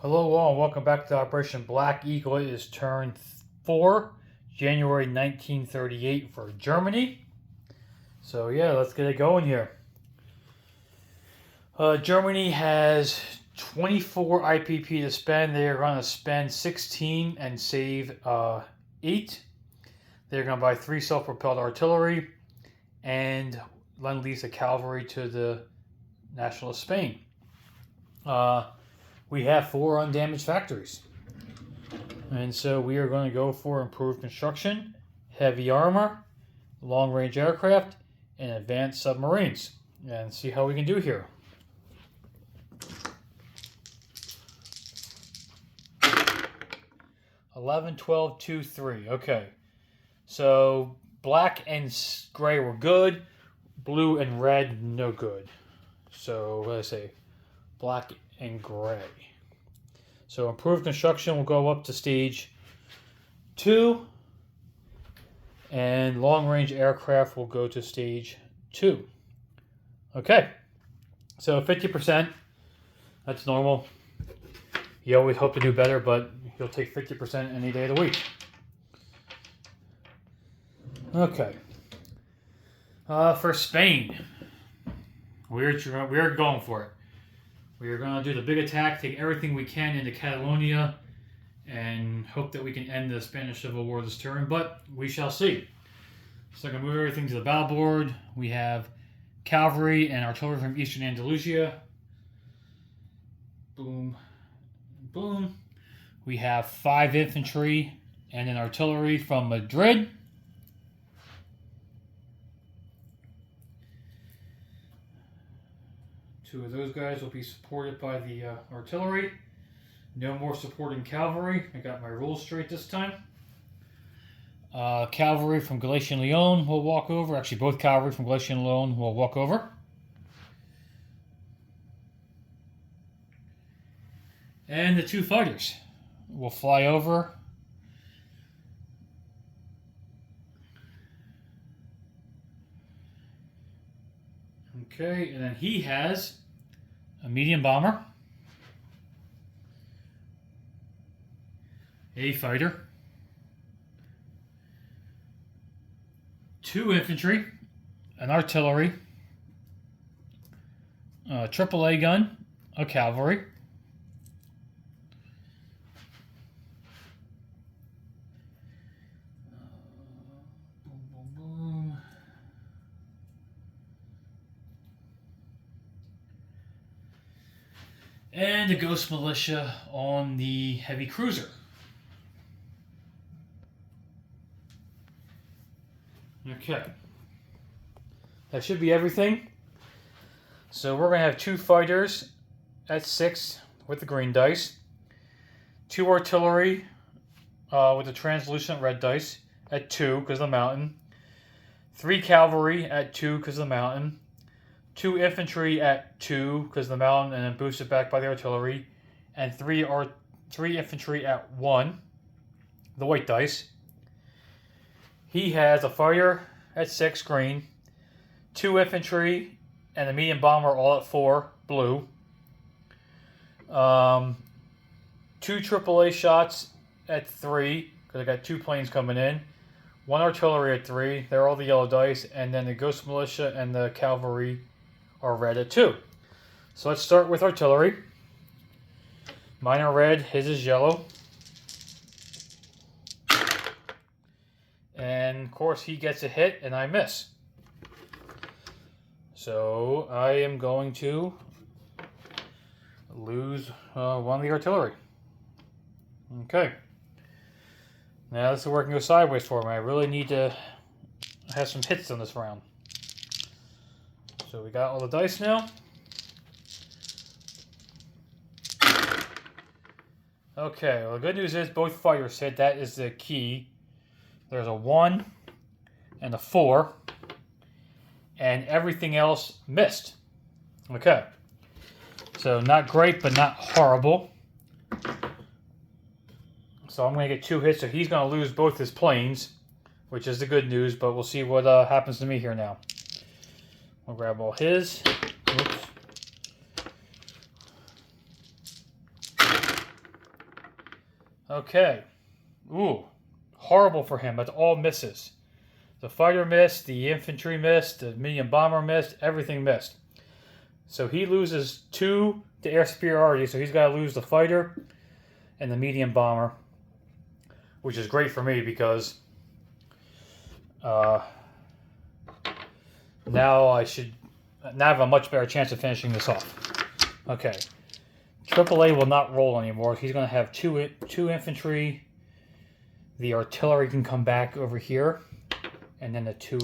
Hello all and welcome back to Operation Black Eagle. It is turn 4, January 1938 for Germany. So yeah, let's get it going here. Germany has 24 IPP to spend. They are going to spend 16 and save 8. They're going to buy 3 self-propelled artillery and lend-lease a cavalry to the National of Spain. We have 4 undamaged factories. And so we are going to go for improved construction, heavy armor, long-range aircraft, and advanced submarines. And see how we can do here. $11, $12, $2, $3. Okay. So black and gray were good. Blue and red, no good. So what did I say? Black and gray. So improved construction will go up to stage 2, and long-range aircraft will go to stage 2. Okay, so 50%, that's normal. You always hope to do better, but you'll take 50% any day of the week. Okay, for Spain, we're going for it. We are going to do the big attack, take everything we can into Catalonia, and hope that we can end the Spanish Civil War this turn, but we shall see. So I'm going to move everything to the battle board. We have cavalry and artillery from Eastern Andalusia. Boom, boom. We have 5 infantry and an artillery from Madrid. Two of those guys will be supported by the artillery. No more supporting cavalry. I got my rules straight this time. Cavalry from Galician Leon will walk over. Actually, both cavalry from Galician Leon will walk over. And the 2 fighters will fly over. Okay, and then he has a medium bomber, a fighter, 2 infantry, an artillery, a AAA gun, a cavalry, and a ghost militia on the heavy cruiser. Okay. That should be everything. So we're going to have 2 fighters at 6 with the green dice, 2 artillery with the translucent red dice at 2 because of the mountain, 3 cavalry at 2 because of the mountain, 2 infantry at 2 because of the mountain and then boosted back by the artillery, and 3 infantry at 1, the white dice. He has a fighter at 6, green, 2 infantry and a medium bomber all at 4, blue, 2 AAA shots at 3 because I got 2 planes coming in, 1 artillery at 3, they're all the yellow dice, and then the ghost militia and the cavalry are red at 2. So let's start with artillery. Mine are red, his is yellow. And of course he gets a hit and I miss. So I am going to lose 1 of the artillery. Okay. Now this is where it can go sideways for me. I really need to have some hits on this round. So we got all the dice now. Okay, well the good news is both fighters hit. That is the key. There's a 1 and a 4. And everything else missed. Okay. So not great, but not horrible. So I'm going to get 2 hits. So he's going to lose both his planes, which is the good news. But we'll see what happens to me here now. I'll grab all his. Oops. Okay. Ooh. Horrible for him. That's all misses. The fighter missed, the infantry missed, the medium bomber missed, everything missed. So he loses 2 to air superiority, so he's got to lose the fighter and the medium bomber, which is great for me because now I have a much better chance of finishing this off. Okay. AAA will not roll anymore. He's going to have two infantry. The artillery can come back over here. And then the two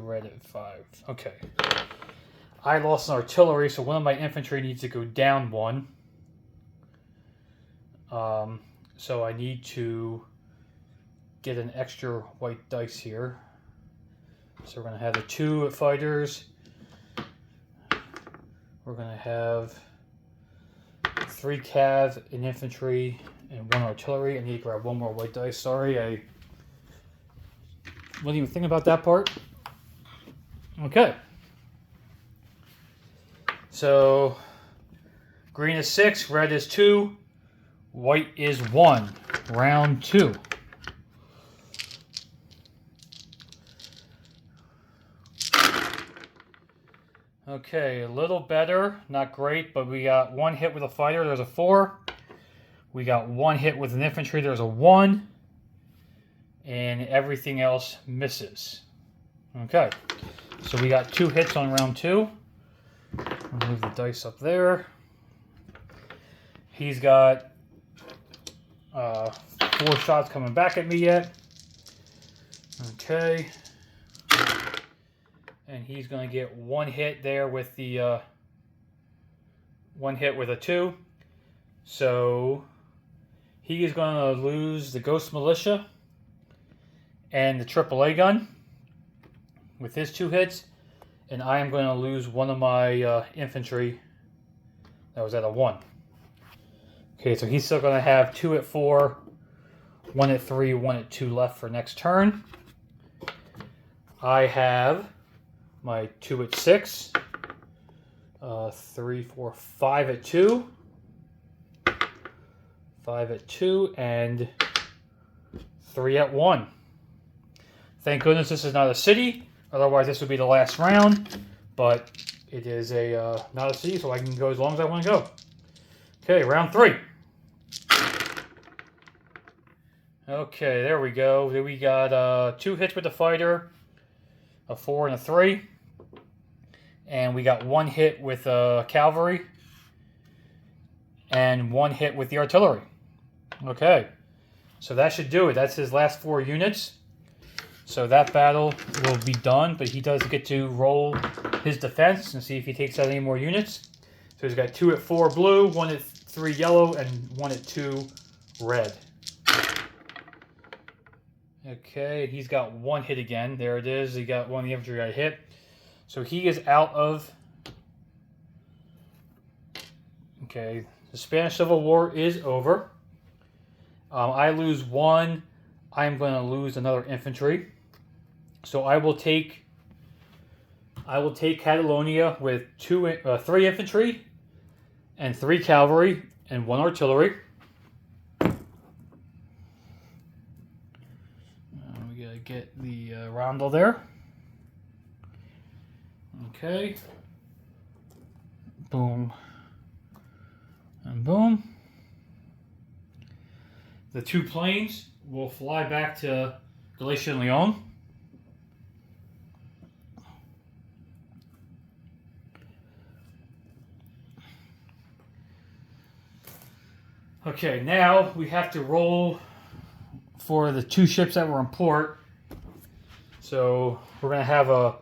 red at 5. Okay. I lost an artillery, so one of my infantry needs to go down 1. So I need to get an extra white dice here. So we're going to have the 2 fighters. We're going to have 3 cav, an infantry, and 1 artillery. I need to grab 1 more white dice. Sorry, I wasn't even thinking about that part. Okay. So, green is 6, red is 2, white is 1. Round 2. Okay, a little better. Not great, but we got 1 hit with a fighter. There's a 4. We got 1 hit with an infantry. There's a 1. And everything else misses. Okay, so we got 2 hits on round 2. I'll move the dice up there. He's got 4 shots coming back at me yet. Okay. And he's going to get 1 hit there with the 1 hit with a 2. So he is going to lose the Ghost Militia and the AAA gun with his 2 hits. And I am going to lose one of my infantry that was at a 1. Okay, so he's still going to have 2 at 4, 1 at 3, 1 at 2 left for next turn. I have my 2 at 6, 3, 4, 5 at 2, 5 at 2, and 3 at 1. Thank goodness this is not a city. Otherwise, this would be the last round. But it is not a city, so I can go as long as I want to go. Okay, round 3. Okay, there we go. Then we got 2 hits with the fighter, a 4 and a 3. And we got 1 hit with cavalry and 1 hit with the artillery. Okay, so that should do it. That's his last 4 units. So that battle will be done, but he does get to roll his defense and see if he takes out any more units. So he's got 2 at 4 blue, 1 at 3 yellow, and 1 at 2 red. Okay, he's got 1 hit again. There it is. He got 1 of the infantry got hit. So he is out of... Okay, the Spanish Civil War is over. I lose 1. I'm going to lose another infantry. So I will take Catalonia with 3 infantry and 3 cavalry and 1 artillery. We gotta get the roundel there. Okay. Boom. And boom. The 2 planes will fly back to Galicia and Leon. Okay, now we have to roll for the 2 ships that were in port. So we're going to have a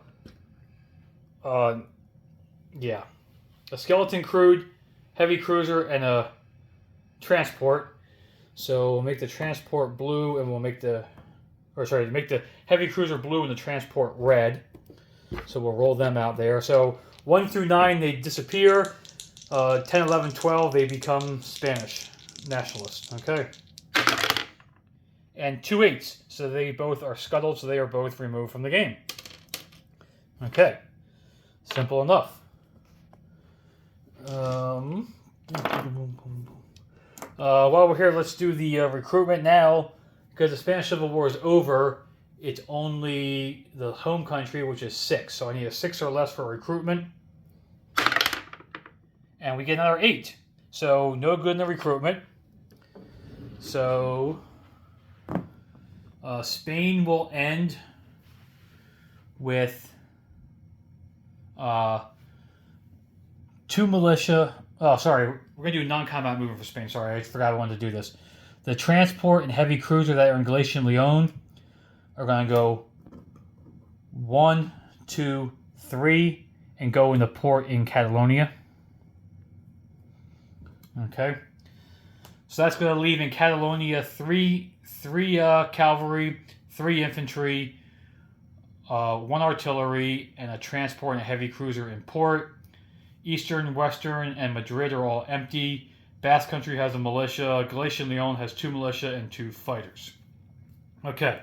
skeleton crewed heavy cruiser and a transport. So we'll make the transport blue, and we'll make make the heavy cruiser blue and the transport red. So we'll roll them out there. So 1 through 9 they disappear. 10, 11, 12 they become Spanish nationalists. Okay. And 2 8s, so they both are scuttled, so they are both removed from the game. Okay. Simple enough. While we're here, let's do the recruitment now. Because the Spanish Civil War is over, it's only the home country, which is 6. So I need a 6 or less for recruitment. And we get another 8. So no good in the recruitment. So Spain will end with 2 militia. Oh, sorry. We're going to do non-combat movement for Spain. Sorry, I forgot I wanted to do this. The transport and heavy cruiser that are in Galicia and Leon are going to go 1, 2, 3 and go in the port in Catalonia. Okay. So that's going to leave in Catalonia 3 cavalry, 3 infantry, 1 artillery, and a transport and a heavy cruiser in port. Eastern, Western, and Madrid are all empty. Basque Country has a militia. Galicia and Leon has 2 militia and 2 fighters. Okay.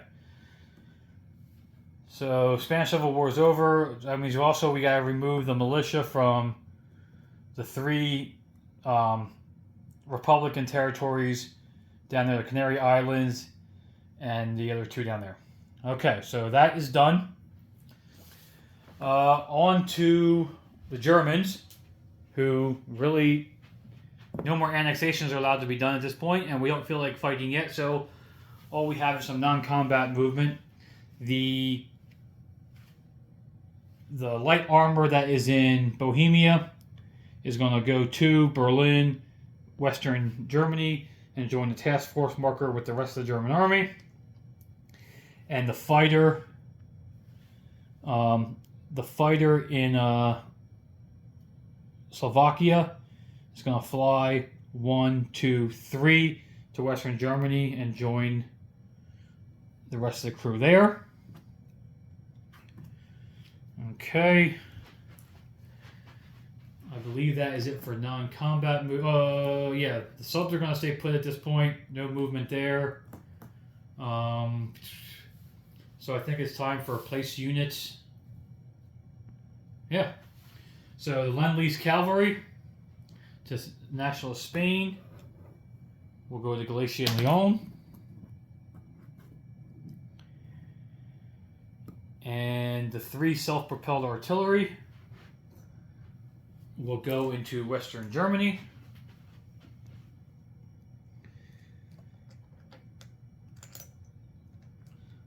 So Spanish Civil War is over. That means also we got to remove the militia from the 3 Republican territories down there, the Canary Islands, and the other 2 down there. Okay, so that is done. On to the Germans, who really, no more annexations are allowed to be done at this point, and we don't feel like fighting yet, so all we have is some non-combat movement. The light armor that is in Bohemia is going to go to Berlin, Western Germany, and join the task force marker with the rest of the German army. And the fighter in Slovakia is going to fly 1, 2, 3 to Western Germany and join the rest of the crew there. Okay. I believe that is it for non-combat move. Yeah, the subs are going to stay put at this point. No movement there. So I think it's time for place units. Yeah. So the Lend-Lease Cavalry to National Spain will go to Galicia and Leon. And the 3 self-propelled artillery will go into Western Germany.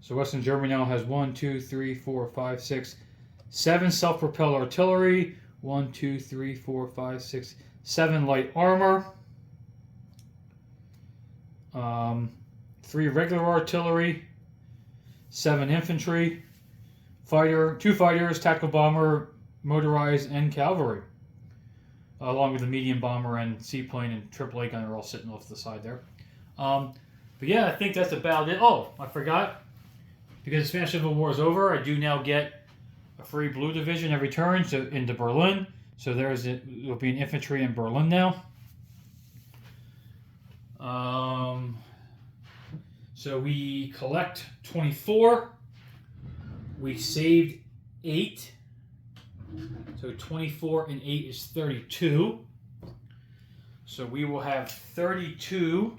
So Western Germany now has 1, 2, 3, 4, 5, 6, 7 self-propelled artillery, 1, 2, 3, 4, 5, 6, 7 light armor, 3 regular artillery, 7 infantry, 2 fighters, tactical bomber, motorized, and cavalry. Along with the medium bomber and seaplane and AAA gunner all sitting off the side there. But yeah, I think that's about it. Oh, I forgot. Because the Spanish Civil War is over, I do now get a free blue division every turn into Berlin. So there'll be an infantry in Berlin now. So we collect 24. We saved 8. So 24 and 8 is 32. So we will have 32.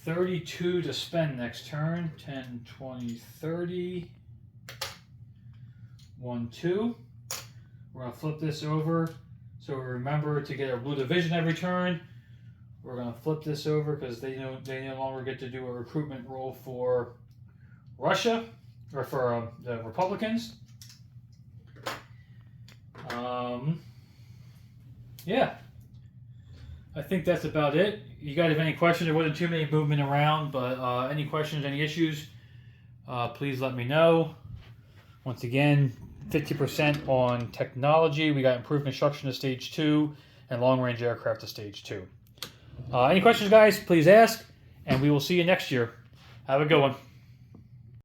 32 to spend next turn. 10, 20, 30. 1, 2. We're going to flip this over. So remember to get a blue division every turn. We're going to flip this over because they no longer get to do a recruitment roll for Russia, or for the Republicans. Yeah. I think that's about it. You guys have any questions? There wasn't too many movement around, but any questions, any issues, please let me know. Once again, 50% on technology. We got improved construction to stage 2 and long-range aircraft to stage 2. Any questions, guys, please ask, and we will see you next year. Have a good one.